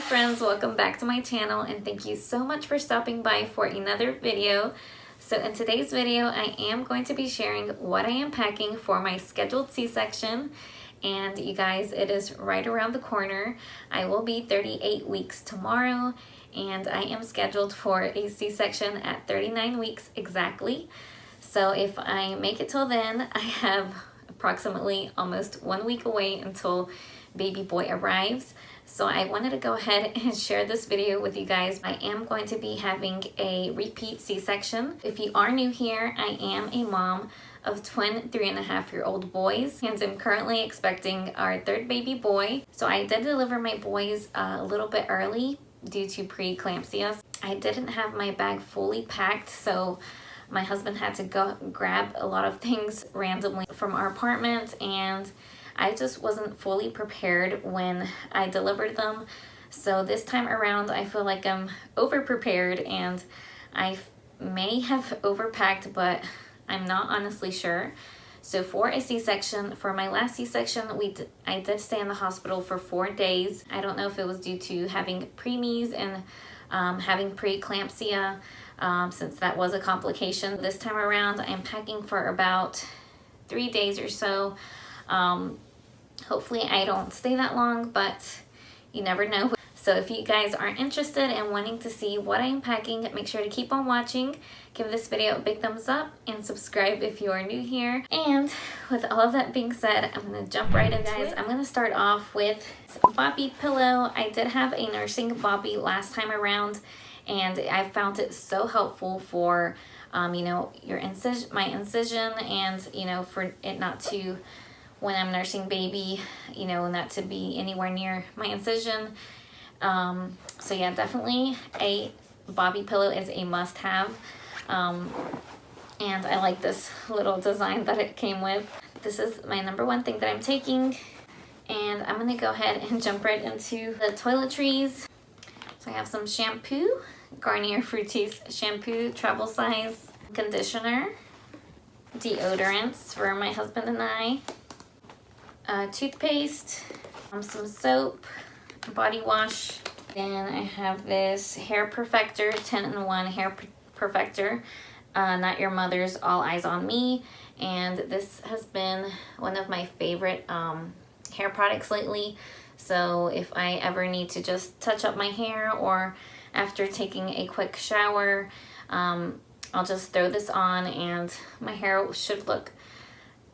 friends, welcome back to my channel and thank you so much for stopping by for another video. So in today's video I am going to be sharing what I am packing for my scheduled C-section, and you guys, it is right around the corner. I will be 38 weeks tomorrow and I am scheduled for a C-section at 39 weeks exactly. So if I make it till then, I have approximately almost 1 week away until baby boy arrives. So I wanted to go ahead and share this video with you guys. I am going to be having a repeat C-section. If you are new here, I am a mom of twin 3.5-year-old boys and I'm currently expecting our third baby boy. So I did deliver my boys a little bit early due to preeclampsia. I didn't have my bag fully packed, so my husband had to go grab a lot of things randomly from our apartment, and I just wasn't fully prepared when I delivered them. So this time around I feel like I'm over prepared and I may have overpacked, but I'm not honestly sure. So for a C-section, for my last C-section, I did stay in the hospital for 4 days. I don't know if it was due to having preemies and having preeclampsia, since that was a complication. This time around I'm packing for about 3 days or so. Hopefully I don't stay that long, but you never know. So if you guys are interested in wanting to see what I am packing, make sure to keep on watching. Give this video a big thumbs up and subscribe if you are new here. And with all of that being said, I'm gonna jump right into it. I'm gonna start off with a Bobby pillow. I did have a nursing Bobby last time around and I found it so helpful for you know, my incision, and you know, for it not to, when I'm nursing baby, you know, not to be anywhere near my incision. So yeah, definitely a Bobby pillow is a must-have. And I like this little design that it came with. This is my #1 thing that I'm taking, and I'm gonna go ahead and jump right into the toiletries. So I have some shampoo, Garnier Fructis shampoo, travel size, conditioner, deodorants for my husband and I, toothpaste, some soap, body wash. Then I have this hair perfector, 10-in-1 hair perfector, Not Your Mother's All Eyes on Me. And this has been one of my favorite hair products lately. So if I ever need to just touch up my hair, or after taking a quick shower, I'll just throw this on and my hair should look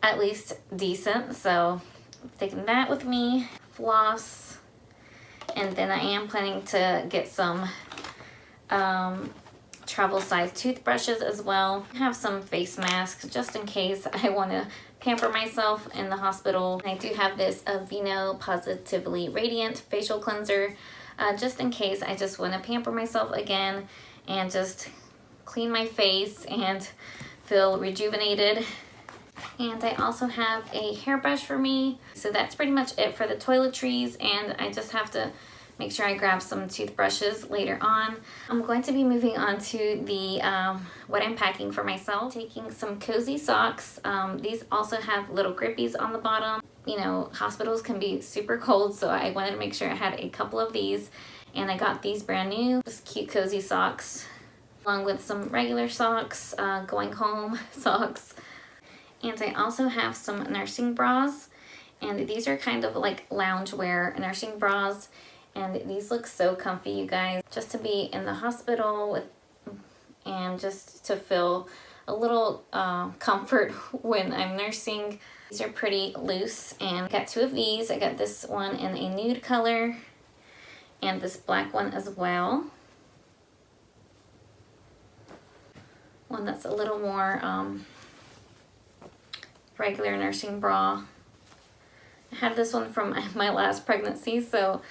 at least decent. So I'm taking that with me, floss, and then I am planning to get some travel size toothbrushes as well. I have some face masks just in case I want to pamper myself in the hospital. I do have this Aveeno Positively Radiant facial cleanser, just in case I just want to pamper myself again and just clean my face and feel rejuvenated. And I also have a hairbrush for me. So that's pretty much it for the toiletries, and I just have to make sure I grab some toothbrushes later on. I'm going to be moving on to the what I'm packing for myself. Taking some cozy socks. These also have little grippies on the bottom. You know, hospitals can be super cold, so I wanted to make sure I had a couple of these, and I got these brand new, just cute cozy socks, along with some regular socks, going home socks. And I also have some nursing bras, and these are kind of like loungewear nursing bras. And these look so comfy, you guys, just to be in the hospital with, and just to feel a little comfort when I'm nursing. These are pretty loose, and I got 2 of these. I got this one in a nude color and this black one as well. One that's a little more regular nursing bra. I had this one from my last pregnancy, so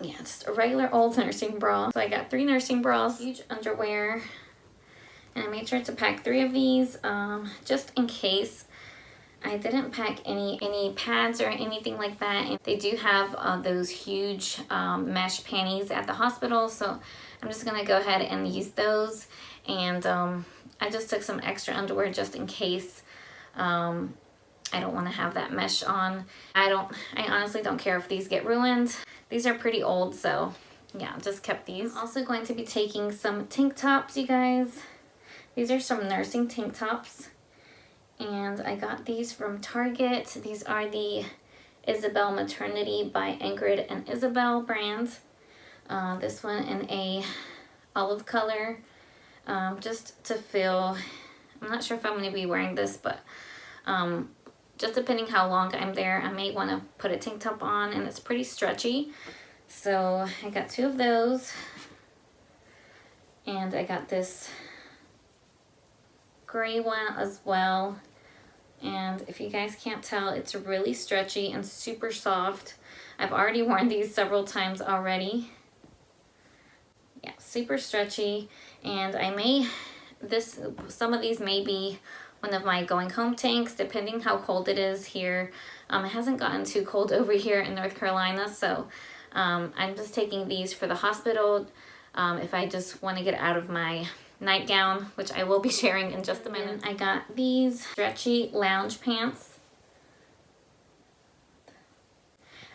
yeah, just a regular old nursing bra. So I got 3 nursing bras, huge underwear, and I made sure to pack 3 of these, just in case. I didn't pack any pads or anything like that. And they do have those huge mesh panties at the hospital, so I'm just gonna go ahead and use those. And I just took some extra underwear just in case. I don't want to have that mesh on. I honestly don't care if these get ruined. These are pretty old, so yeah, just kept these. I'm also going to be taking some tank tops, you guys. These are some nursing tank tops, and I got these from Target. These are the Isabel Maternity by Ingrid and Isabel brand. This one in a olive color, just to feel, I'm not sure if I'm going to be wearing this, but just depending how long I'm there, I may want to put a tank top on, and it's pretty stretchy. So I got 2 of those, and I got this gray one as well. And if you guys can't tell, it's really stretchy and super soft. I've already worn these several times already. Yeah, super stretchy, and I may, some of these may be one of my going home tanks, depending how cold it is here. It hasn't gotten too cold over here in North Carolina, so I'm just taking these for the hospital if I just want to get out of my nightgown, which I will be sharing in just a minute. I got these stretchy lounge pants.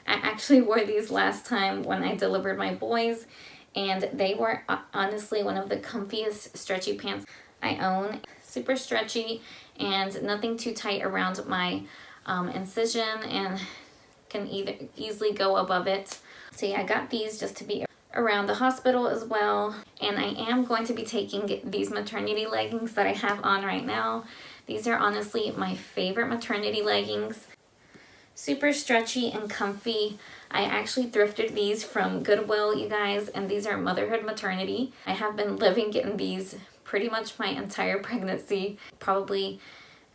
I actually wore these last time when I delivered my boys, and they were honestly one of the comfiest stretchy pants I own. Super stretchy and nothing too tight around my incision, and can easily go above it. So yeah, I got these just to be around the hospital as well. And I am going to be taking these maternity leggings that I have on right now. These are honestly my favorite maternity leggings. Super stretchy and comfy. I actually thrifted these from Goodwill, you guys, and these are motherhood maternity. I have been living in these pretty much my entire pregnancy. Probably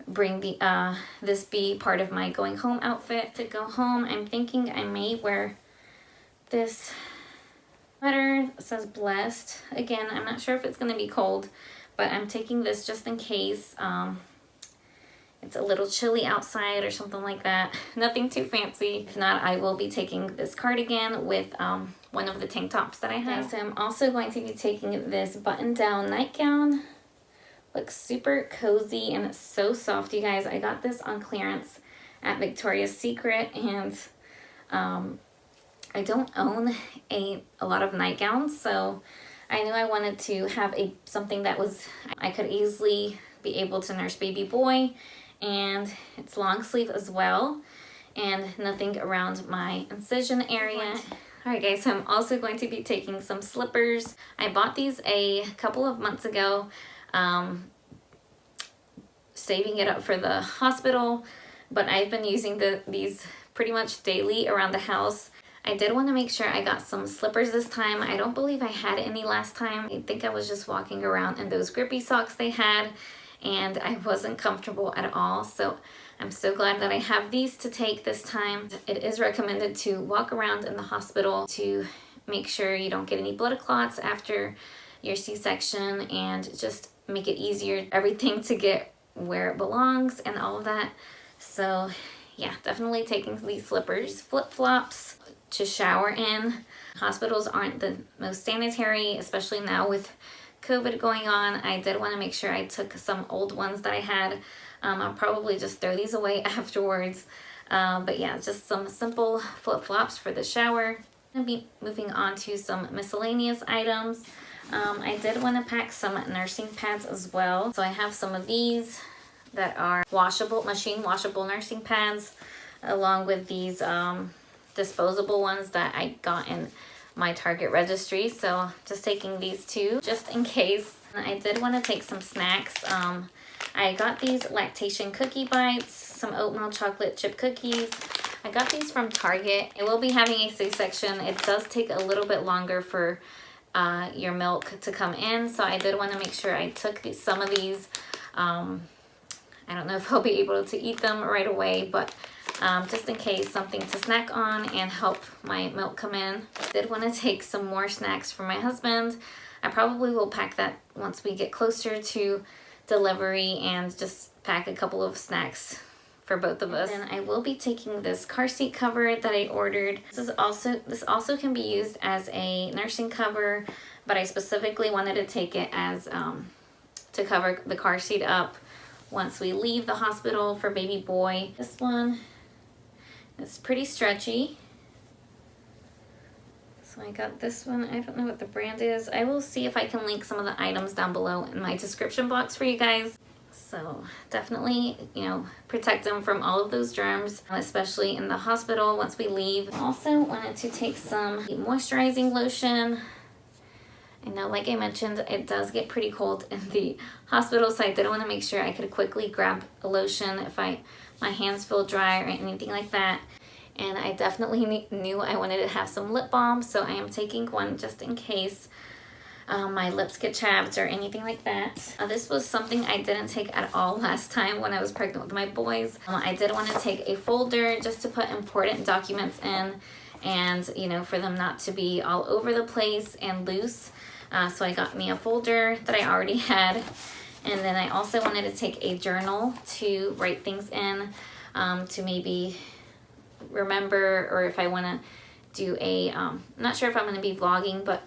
bring the this be part of my going home outfit. To go home, I'm thinking I may wear this sweater. It says blessed. Again, I'm not sure if it's going to be cold, but I'm taking this just in case it's a little chilly outside or something like that. Nothing too fancy. If not, I will be taking this cardigan with one of the tank tops that I have. Okay, so I'm also going to be taking this button-down nightgown. Looks super cozy and it's so soft, you guys. I got this on clearance at Victoria's Secret, and I don't own a lot of nightgowns, so I knew I wanted to have something that I could easily be able to nurse baby boy, and it's long sleeve as well, and nothing around my incision area. Alright guys, so I'm also going to be taking some slippers. I bought these a couple of months ago, saving it up for the hospital, but I've been using these pretty much daily around the house. I did want to make sure I got some slippers this time. I don't believe I had any last time. I think I was just walking around in those grippy socks they had, and I wasn't comfortable at all. So I'm so glad that I have these to take this time. It is recommended to walk around in the hospital to make sure you don't get any blood clots after your C-section, and just make it easier, everything to get where it belongs and all of that. So yeah, definitely taking these slippers. Flip-flops to shower in. Hospitals aren't the most sanitary, especially now with COVID going on. I did want to make sure I took some old ones that I had. I'll probably just throw these away afterwards. But yeah, just some simple flip-flops for the shower. I'm going to be moving on to some miscellaneous items. I did want to pack some nursing pads as well. So I have some of these that are washable, machine washable nursing pads, along with these disposable ones that I got in my Target registry. So just taking these two just in case. I did want to take some snacks. I got these lactation cookie bites, some oatmeal chocolate chip cookies. I got these from Target. I will be having a C-section. It does take a little bit longer for your milk to come in, so I did want to make sure I took some of these. I don't know if I'll be able to eat them right away, but just in case, something to snack on and help my milk come in. I did want to take some more snacks for my husband. I probably will pack that once we get closer to delivery, and just pack a couple of snacks for both of us. And I will be taking this car seat cover that I ordered. This also can be used as a nursing cover, but I specifically wanted to take it as to cover the car seat up once we leave the hospital for baby boy. This one is pretty stretchy. So I got this one. I don't know what the brand is. I will see if I can link some of the items down below in my description box for you guys. So definitely, you know, protect them from all of those germs, especially in the hospital once we leave. Also wanted to take some moisturizing lotion. I know, like I mentioned, it does get pretty cold in the hospital, so I did want to make sure I could quickly grab a lotion if my hands feel dry or anything like that. And I definitely knew I wanted to have some lip balm, so I am taking one just in case my lips get chapped or anything like that. This was something I didn't take at all last time when I was pregnant with my boys. I did want to take a folder just to put important documents in, and you know, for them not to be all over the place and loose. So I got me a folder that I already had, and then I also wanted to take a journal to write things in, to maybe remember, or if I want to do a I'm not sure if I'm going to be vlogging, but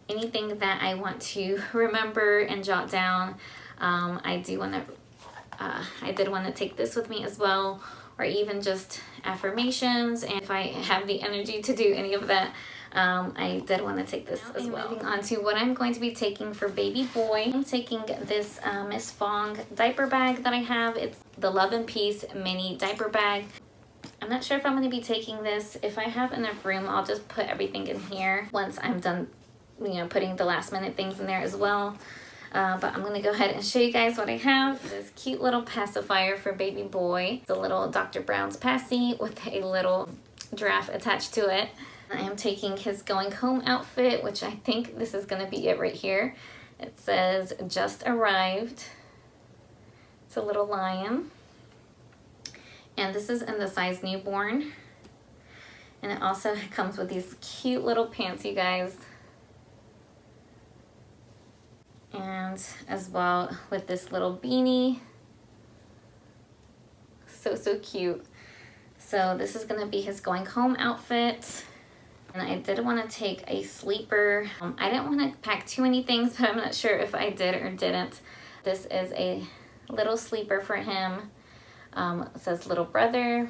anything that I want to remember and jot down. I did want to take this with me as well, or even just affirmations, and if I have the energy to do any of that, I did want to take this as well. Moving on to what I'm going to be taking for baby boy. I'm taking this Miss Fong diaper bag that I have. It's the Love and Peace mini diaper bag. I'm not sure if I'm going to be taking this. If I have enough room, I'll just put everything in here once I'm done, you know, putting the last minute things in there as well. But I'm going to go ahead and show you guys what I have. This cute little pacifier for baby boy. It's a little Dr. Brown's Passy with a little giraffe attached to it. I am taking his going home outfit, which I think this is going to be it right here. It says, just arrived. It's a little lion. And this is in the size newborn. And it also comes with these cute little pants, you guys. And as well with this little beanie. So cute. So this is going to be his going home outfit. And I did want to take a sleeper. I didn't want to pack too many things, but I'm not sure if I did or didn't. This is a little sleeper for him. It says little brother.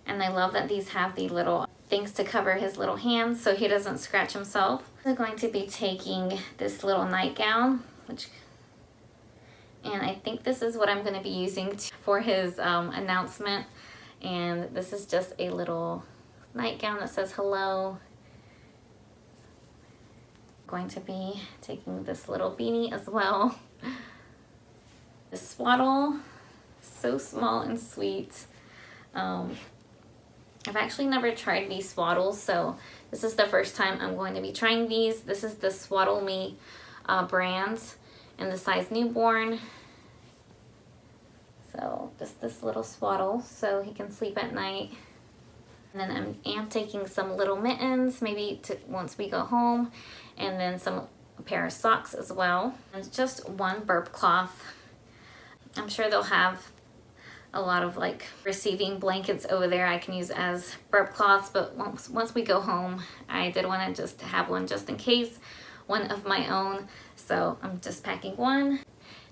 And I love that these have the little things to cover his little hands so he doesn't scratch himself. I'm going to be taking this little nightgown, and I think this is what I'm going to be using for his announcement. And this is just a little nightgown that says hello. I'm going to be taking this little beanie as well. The swaddle, so small and sweet. I've actually never tried these swaddles, so this is the first time I'm going to be trying these. This is the Swaddle Me brand in the size newborn. So just this little swaddle so he can sleep at night. And then I am taking some little mittens, maybe once we go home, and then a pair of socks as well. And just one burp cloth. I'm sure they'll have a lot of like receiving blankets over there I can use as burp cloths, but once we go home, I did want to just have one just in case, one of my own. So I'm just packing one.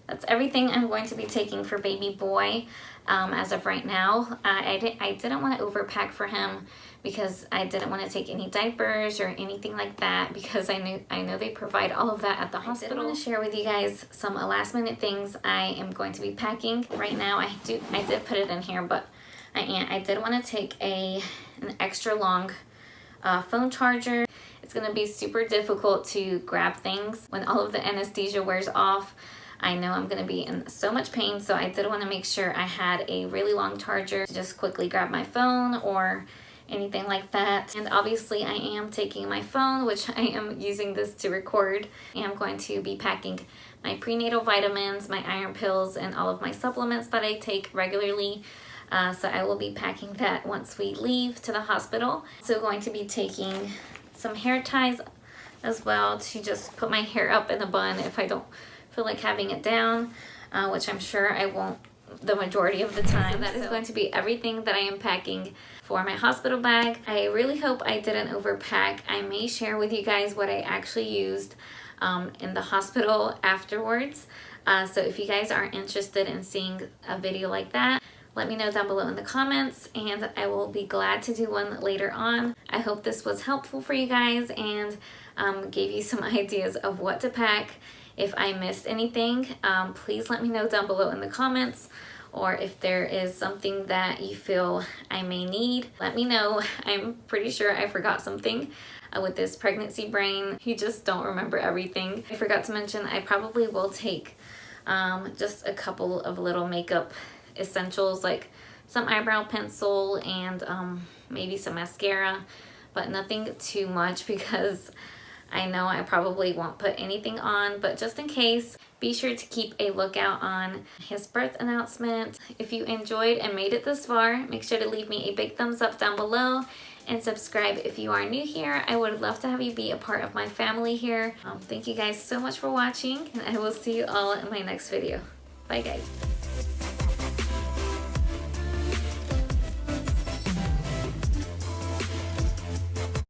That's everything I'm going to be taking for baby boy as of right now. I didn't want to overpack for him because I didn't want to take any diapers or anything like that, because I know they provide all of that at the hospital. I did want to share with you guys some last minute things I am going to be packing. Right now I did put it in here, but I did want to take an extra long phone charger. It's going to be super difficult to grab things when all of the anesthesia wears off. I know I'm going to be in so much pain, so I did want to make sure I had a really long charger to just quickly grab my phone or anything like that. And obviously I am taking my phone, which I am using this to record. I am going to be packing my prenatal vitamins, my iron pills, and all of my supplements that I take regularly. So I will be packing that once we leave to the hospital. So going to be taking some hair ties as well to just put my hair up in a bun if I don't feel like having it down, which I'm sure I won't the majority of the time. So that is going to be everything that I am packing for my hospital bag. I really hope I didn't overpack. I may share with you guys what I actually used in the hospital afterwards. So if you guys are interested in seeing a video like that, let me know down below in the comments, and I will be glad to do one later on. I hope this was helpful for you guys and gave you some ideas of what to pack. If I missed anything, please let me know down below in the comments, or if there is something that you feel I may need, let me know. I'm pretty sure I forgot something. With this pregnancy brain, you just don't remember everything. I forgot to mention I probably will take just a couple of little makeup essentials, like some eyebrow pencil and maybe some mascara, but nothing too much because I know I probably won't put anything on, but just in case, be sure to keep a lookout on his birth announcement. If you enjoyed and made it this far, make sure to leave me a big thumbs up down below and subscribe if you are new here. I would love to have you be a part of my family here. Thank you guys so much for watching, and I will see you all in my next video. Bye guys.